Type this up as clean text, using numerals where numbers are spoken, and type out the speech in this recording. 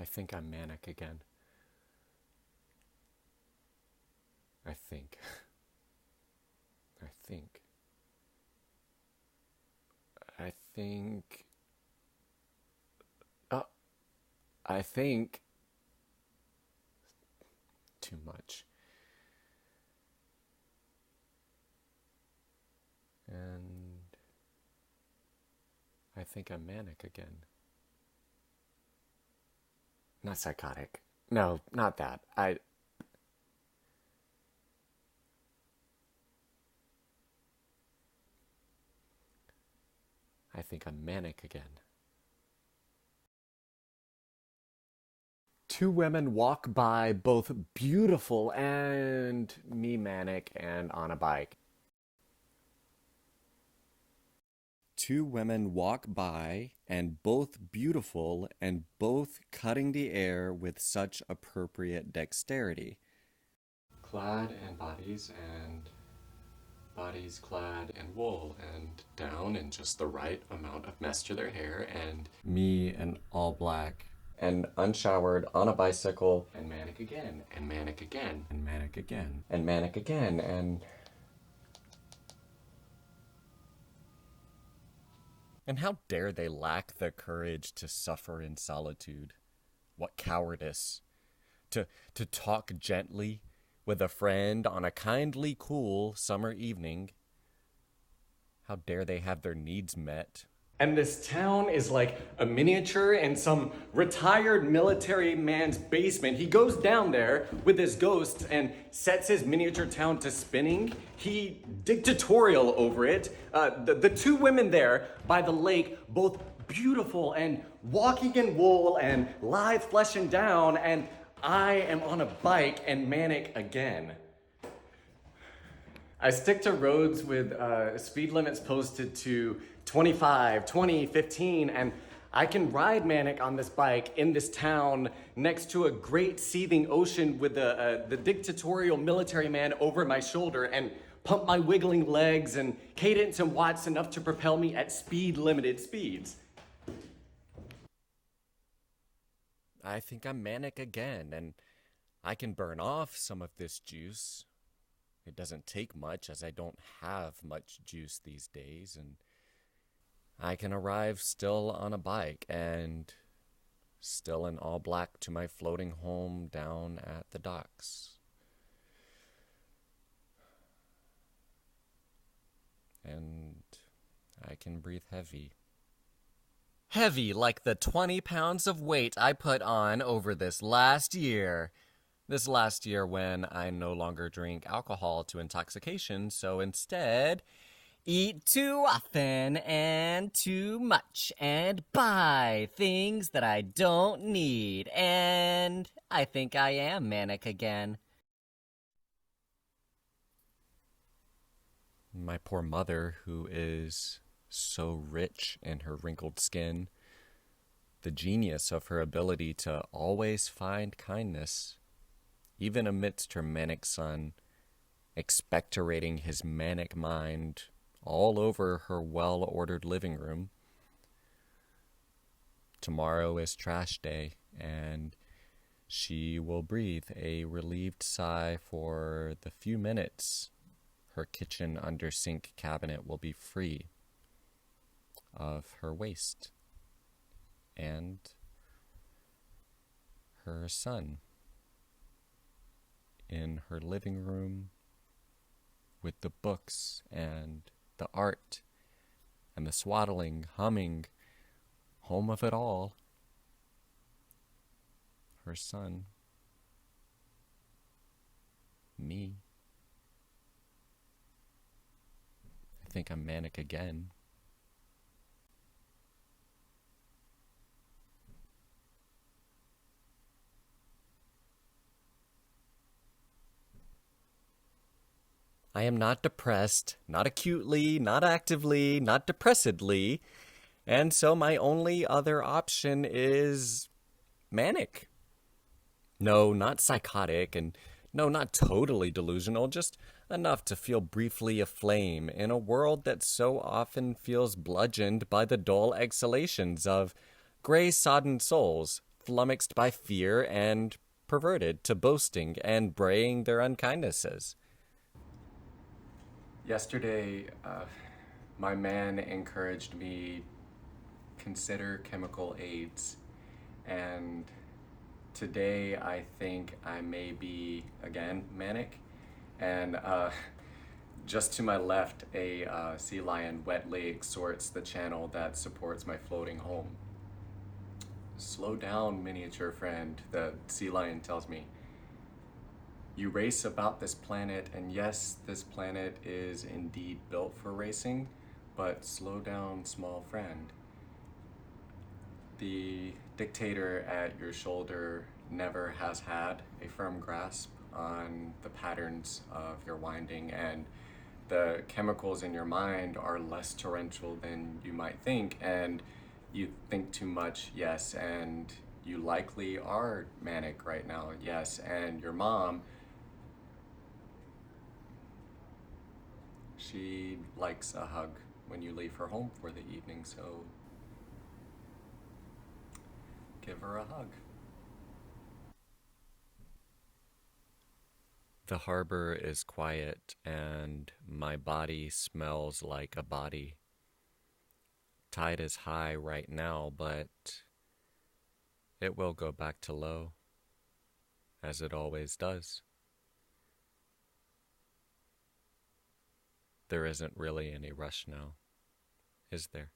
think I'm manic again. I think. I think. I think. Oh, I think. Too much. And I think I'm manic again. Not psychotic. No, not that. I think I'm manic again. Two women walk by, both beautiful and me manic and on a bike. Two women walk by, and both beautiful and both cutting the air with such appropriate dexterity. Clad in bodies, and bodies clad in wool, and down in just the right amount of mess to their hair, and me in all black, and unshowered on a bicycle, and manic again, and manic again, and manic again, and manic again, and how dare they lack the courage to suffer in solitude? What cowardice! To talk gently with a friend on a kindly, cool summer evening. How dare they have their needs met? And this town is like a miniature in some retired military man's basement. He goes down there with his ghost and sets his miniature town to spinning. He dictatorial over it. The two women there by the lake, both beautiful and walking in wool and lithe flesh and down, and I am on a bike and manic again. I stick to roads with speed limits posted to 25, 20, 15, and I can ride manic on this bike in this town next to a great seething ocean with the dictatorial military man over my shoulder and pump my wiggling legs and cadence and watts enough to propel me at speed-limited speeds. I think I'm manic again, and I can burn off some of this juice. It doesn't take much, as I don't have much juice these days, and I can arrive still on a bike and still in all black to my floating home down at the docks. And I can breathe heavy. Heavy like the 20 pounds of weight I put on over this last year. This last year when I no longer drink alcohol to intoxication, so instead eat too often and too much and buy things that I don't need. And I think I am manic again. My poor mother, who is so rich in her wrinkled skin, the genius of her ability to always find kindness, even amidst her manic son, expectorating his manic mind all over her well-ordered living room. Tomorrow is trash day, and she will breathe a relieved sigh for the few minutes her kitchen under-sink cabinet will be free of her waste and her son in her living room with the books and the art and the swaddling, humming home of it all. Her son. Me. I think I'm manic again. I am not depressed, not acutely, not actively, not depressedly, and so my only other option is manic. No, not psychotic, and no, not totally delusional, just enough to feel briefly aflame in a world that so often feels bludgeoned by the dull exhalations of gray sodden souls flummoxed by fear and perverted to boasting and braying their unkindnesses. Yesterday, my man encouraged me consider chemical aids, and today I think I may be again manic, and just to my left, a sea lion wetly exhorts the channel that supports my floating home. Slow down, miniature friend, the sea lion tells me. You race about this planet, and yes, this planet is indeed built for racing, but slow down, small friend. The dictator at your shoulder never has had a firm grasp on the patterns of your winding, and the chemicals in your mind are less torrential than you might think, and you think too much, yes, and you likely are manic right now, yes, and your mom, she likes a hug when you leave her home for the evening, so give her a hug. The harbor is quiet, and my body smells like a body. Tide is high right now, but it will go back to low, as it always does. There isn't really any rush now, is there?